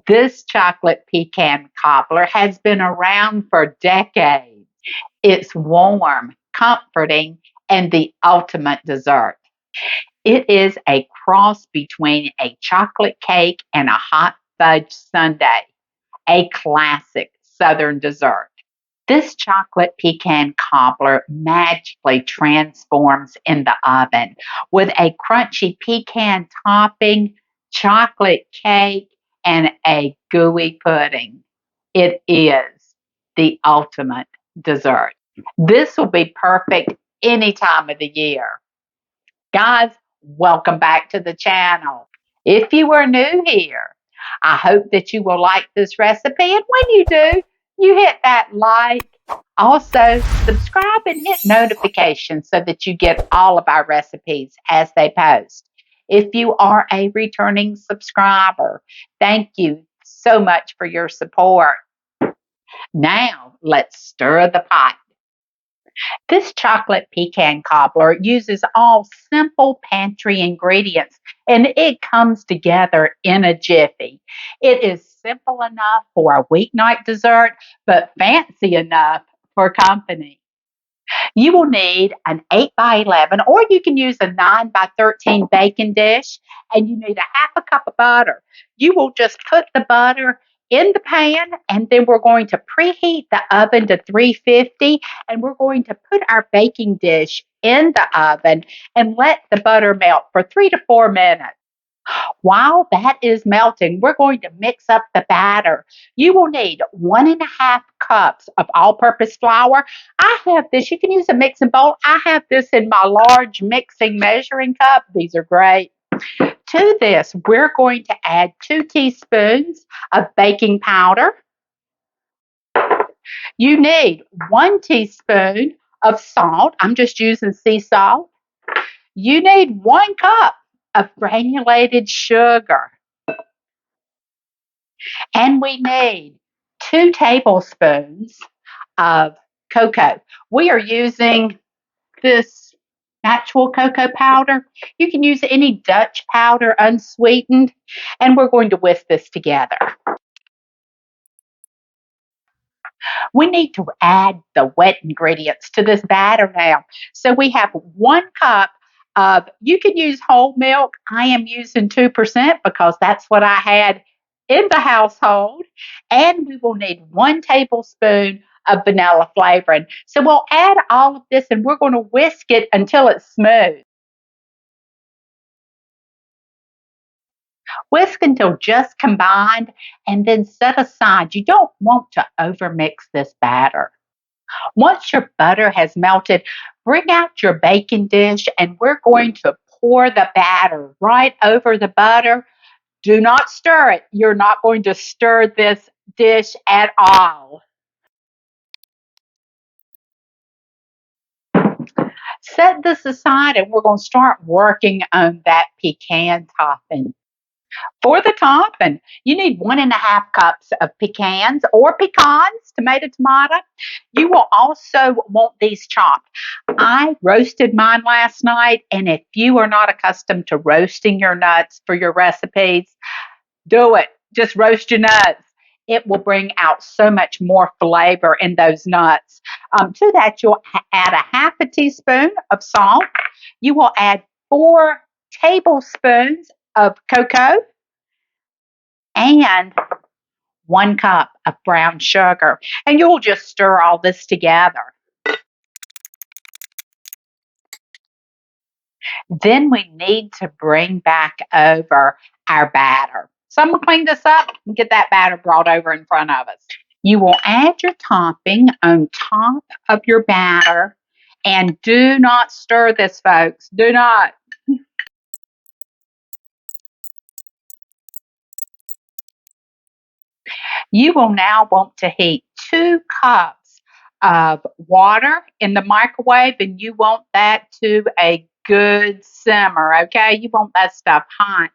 This chocolate pecan cobbler has been around for decades. It's warm, comforting, and the ultimate dessert. It is a cross between a chocolate cake and a hot fudge sundae, a classic Southern dessert. This chocolate pecan cobbler magically transforms in the oven with a crunchy pecan topping, chocolate cake, and a gooey pudding. It is the ultimate dessert. This will be perfect any time of the year. Guys, welcome back to the channel. If you are new here, I hope that you will like this recipe. And when you do, you hit that like. Also, subscribe and hit notifications so that you get all of our recipes as they post. If you are a returning subscriber, thank you so much for your support. Now, let's stir the pot. This chocolate pecan cobbler uses all simple pantry ingredients and it comes together in a jiffy. It is simple enough for a weeknight dessert, but fancy enough for company. You will need an 8 by 11 or you can use a 9 by 13 baking dish and you need a half a cup of butter. You will just put the butter in the pan and then we're going to preheat the oven to 350 and we're going to put our baking dish in the oven and let the butter melt for 3 to 4 minutes. While that is melting, we're going to mix up the batter. You will need 1.5 cups of all-purpose flour. I have this. You can use a mixing bowl. I have this in my large mixing measuring cup. These are great. To this, we're going to add 2 teaspoons of baking powder. You need 1 teaspoon of salt. I'm just using sea salt. You need 1 cup of granulated sugar. And we need 2 tablespoons of cocoa. We are using this natural cocoa powder. You can use any Dutch powder, unsweetened, and we're going to whisk this together. We need to add the wet ingredients to this batter now. So we have 1 cup of, you can use whole milk. I am using 2% because that's what I had in the household. And we will need 1 tablespoon of vanilla flavoring. So we'll add all of this and we're going to whisk it until it's smooth. Whisk until just combined and then set aside. You don't want to overmix this batter. Once your butter has melted, bring out your baking dish and we're going to pour the batter right over the butter. Do not stir it. You're not going to stir this dish at all. Set this aside and we're going to start working on that pecan topping. For the topping, you need 1.5 cups of pecans or pecans, tomato. You will also want these chopped. I roasted mine last night, and if you are not accustomed to roasting your nuts for your recipes, do it. Just roast your nuts. It will bring out so much more flavor in those nuts. To that, you'll add a half a teaspoon of salt. You will add 4 tablespoons of cocoa and 1 cup of brown sugar. And you'll just stir all this together. Then we need to bring back over our batter. So I'm going to clean this up and get that batter brought over in front of us. You will add your topping on top of your batter and do not stir this, folks. Do not. You will now want to heat 2 cups of water in the microwave, and you want that to a good simmer, okay? You want that stuff hot.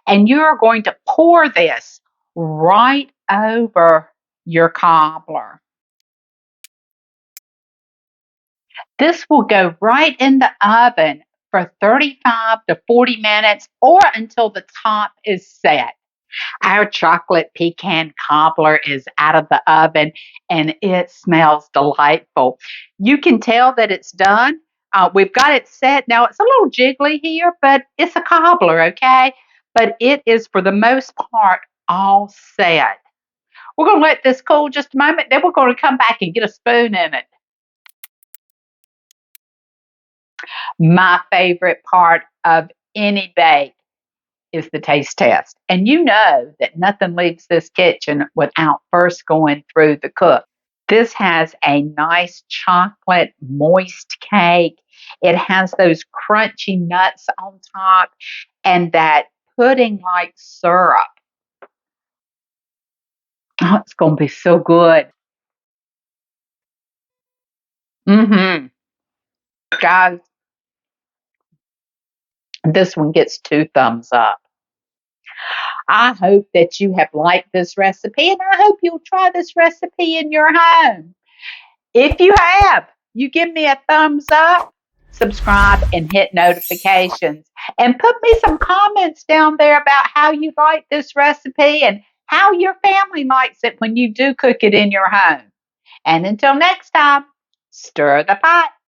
And you're going to pour this right over your cobbler. This will go right in the oven for 35 to 40 minutes or until the top is set. Our chocolate pecan cobbler is out of the oven and it smells delightful. You can tell that it's done. We've got it set. Now it's a little jiggly here, but it's a cobbler, okay? But it is for the most part all set. We're going to let this cool just a moment, then we're going to come back and get a spoon in it. My favorite part of any bake is the taste test. And you know that nothing leaves this kitchen without first going through the cook. This has a nice chocolate moist cake. It has those crunchy nuts on top and that pudding like syrup. Oh, it's going to be so good. Mm-hmm. Guys, this one gets 2 thumbs up. I hope that you have liked this recipe and I hope you'll try this recipe in your home. If you have, you give me a thumbs up, subscribe, and hit notifications. And put me some comments down there about how you like this recipe and how your family likes it when you do cook it in your home. And until next time, stir the pot.